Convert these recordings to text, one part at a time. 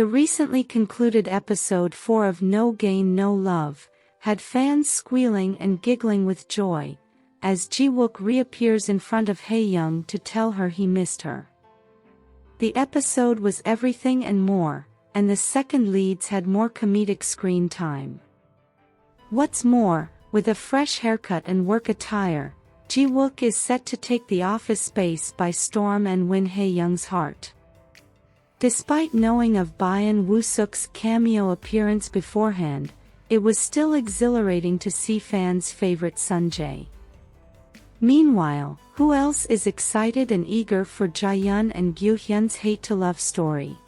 The recently concluded episode 4 of No Gain No Love had fans squealing and giggling with joy, as Ji-Wook reappears in front of Hae-Young to tell her he missed her. The episode was everything and more, and the second leads had more comedic screen time. What's more, with a fresh haircut and work attire, Ji-Wook is set to take the office space by storm and win Hae-Young's heart. Despite knowing of Byeon Woo-Seok's cameo appearance beforehand, it was still exhilarating to see fans' favorite Sun-Jae. Meanwhile, who else is excited and eager for Ji-Young and Hyun's hate-to-love story?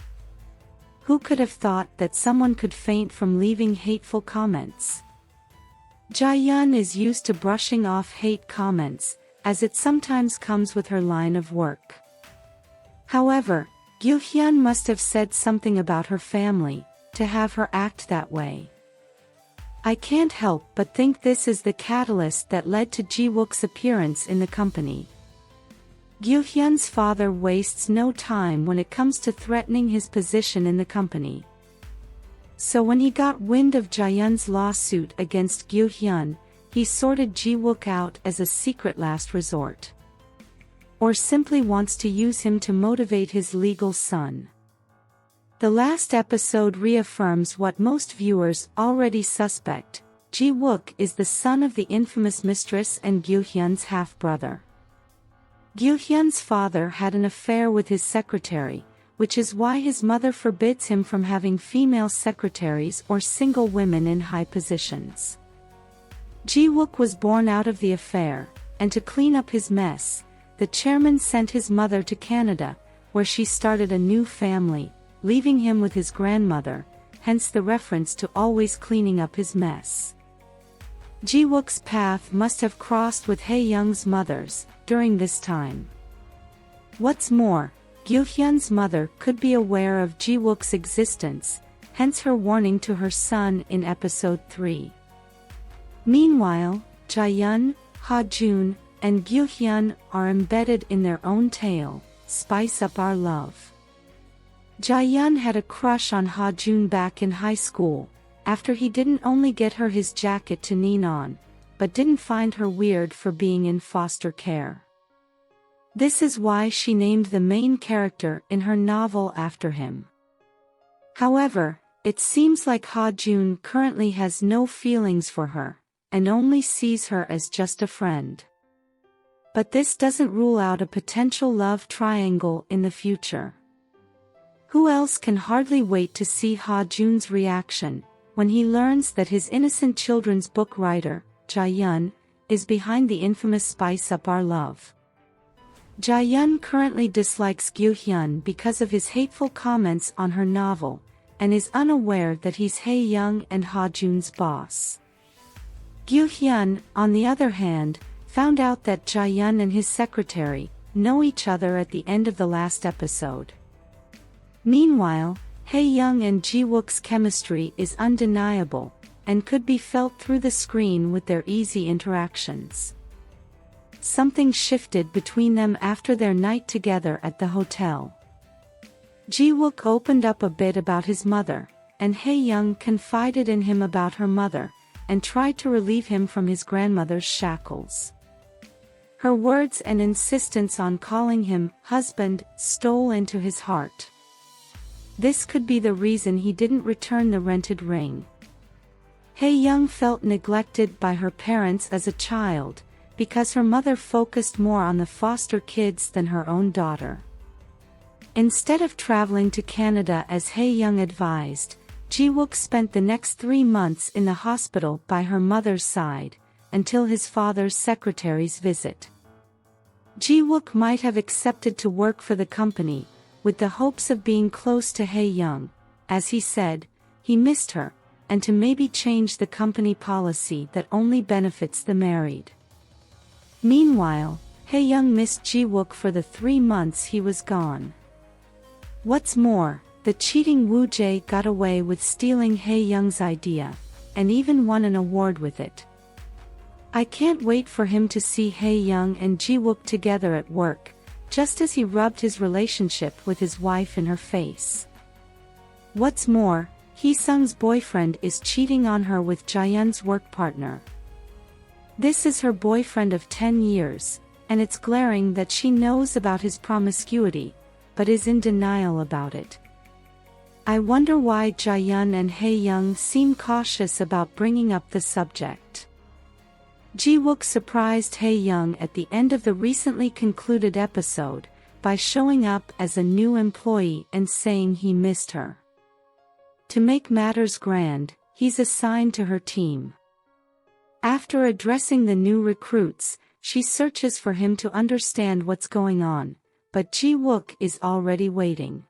Who could have thought that someone could faint from leaving hateful comments? Ji-Young is used to brushing off hate comments, as it sometimes comes with her line of work. However, Hyun must have said something about her family, to have her act that way. I can't help but think this is the catalyst that led to Ji-Wook's appearance in the company. Hyun's father wastes no time when it comes to threatening his position in the company. So when he got wind of Ji-Young's lawsuit against Hyun, he sorted Ji-Wook out as a secret last resort. Or simply wants to use him to motivate his legal son. The last episode reaffirms what most viewers already suspect: Ji-Wook is the son of the infamous mistress and Hyun's half-brother. Hyun's father had an affair with his secretary, which is why his mother forbids him from having female secretaries or single women in high positions. Ji-Wook was born out of the affair, and to clean up his mess, the chairman sent his mother to Canada, where she started a new family, leaving him with his grandmother, hence the reference to always cleaning up his mess. Ji-Wook's path must have crossed with Hae-Young's mother's during this time. What's more, Hyun's mother could be aware of Ji-Wook's existence, hence her warning to her son in episode 3. Meanwhile, Ji-Young, Ha-Jun, and Hyun are embedded in their own tale, Spice Up Our Love. Ji-Young had a crush on Ha-Jun back in high school, after he didn't only get her his jacket to lean on, but didn't find her weird for being in foster care. This is why she named the main character in her novel after him. However, it seems like Ha-Jun currently has no feelings for her, and only sees her as just a friend. But this doesn't rule out a potential love triangle in the future. Who else can hardly wait to see Ha-Jun's reaction when he learns that his innocent children's book writer, Ji-Young, is behind the infamous Spice Up Our Love. Ji-Young currently dislikes Hyun because of his hateful comments on her novel, and is unaware that he's Hae-Young and Ha-Jun's boss. Hyun, on the other hand, found out that Ji-Young and his secretary know each other at the end of the last episode. Meanwhile, Hae-Young and Ji-Wook's chemistry is undeniable, and could be felt through the screen with their easy interactions. Something shifted between them after their night together at the hotel. Ji-Wook opened up a bit about his mother, and Hae-Young confided in him about her mother, and tried to relieve him from his grandmother's shackles. Her words and insistence on calling him husband stole into his heart. This could be the reason he didn't return the rented ring. Hae-Young felt neglected by her parents as a child, because her mother focused more on the foster kids than her own daughter. Instead of traveling to Canada as Hae-Young advised, Ji-Wook spent the next 3 months in the hospital by her mother's side, until his father's secretary's visit. Ji-Wook might have accepted to work for the company, with the hopes of being close to Hae-Young, as he said, he missed her, and to maybe change the company policy that only benefits the married. Meanwhile, Hae-Young missed Ji-Wook for the 3 months he was gone. What's more, the cheating Woo-Jae got away with stealing Hae-Young's idea, and even won an award with it. I can't wait for him to see Hae-Young and Ji-Wook together at work, just as he rubbed his relationship with his wife in her face. What's more, Hee-sung's boyfriend is cheating on her with Jaehyun's work partner. This is her boyfriend of 10 years, and it's glaring that she knows about his promiscuity, but is in denial about it. I wonder why Jaehyun and Hae-Young seem cautious about bringing up the subject. Ji-Wook surprised Hae-Young at the end of the recently concluded episode by showing up as a new employee and saying he missed her. To make matters grand, he's assigned to her team. After addressing the new recruits, she searches for him to understand what's going on, but Ji-Wook is already waiting.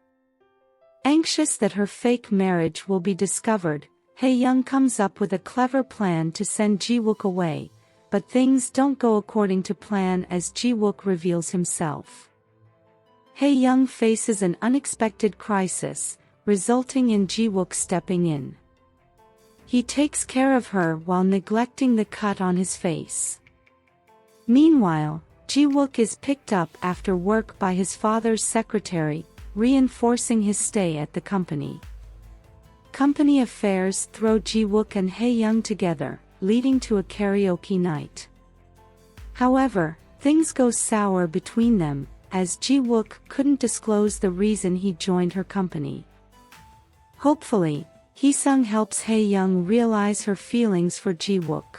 Anxious that her fake marriage will be discovered, Hae-Young comes up with a clever plan to send Ji-Wook away, but things don't go according to plan as Ji-Wook reveals himself. Hae-Young faces an unexpected crisis, resulting in Ji-Wook stepping in. He takes care of her while neglecting the cut on his face. Meanwhile, Ji-Wook is picked up after work by his father's secretary, reinforcing his stay at the company. Company affairs throw Ji-Wook and Hae-Young together, leading to a karaoke night. However, things go sour between them, as Ji-Wook couldn't disclose the reason he joined her company. Hopefully, Hee-sung helps Hae-Young realize her feelings for Ji-Wook.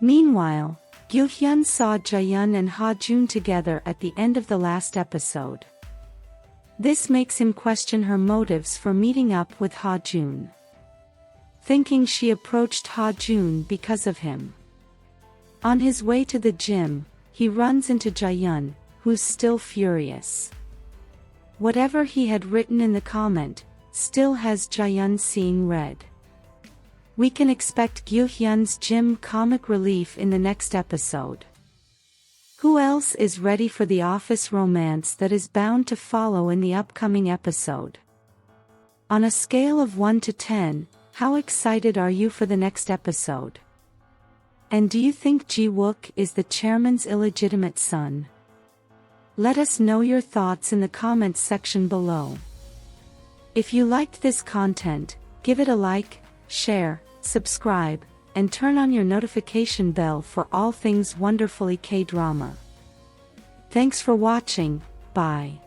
Meanwhile, Hyun saw Jaehyun and Ha-Jun together at the end of the last episode. This makes him question her motives for meeting up with Ha-Jun. Thinking she approached Ha-Jun because of him. On his way to the gym, he runs into Jaehyun, who's still furious. Whatever he had written in the comment, still has Jaehyun seeing red. We can expect Hyun's gym comic relief in the next episode. Who else is ready for the office romance that is bound to follow in the upcoming episode? On a scale of 1 to 10, how excited are you for the next episode? And do you think Ji-Wook is the chairman's illegitimate son? Let us know your thoughts in the comments section below. If you liked this content, give it a like, share, subscribe, and turn on your notification bell for all things wonderfully K-drama. Thanks for watching, bye.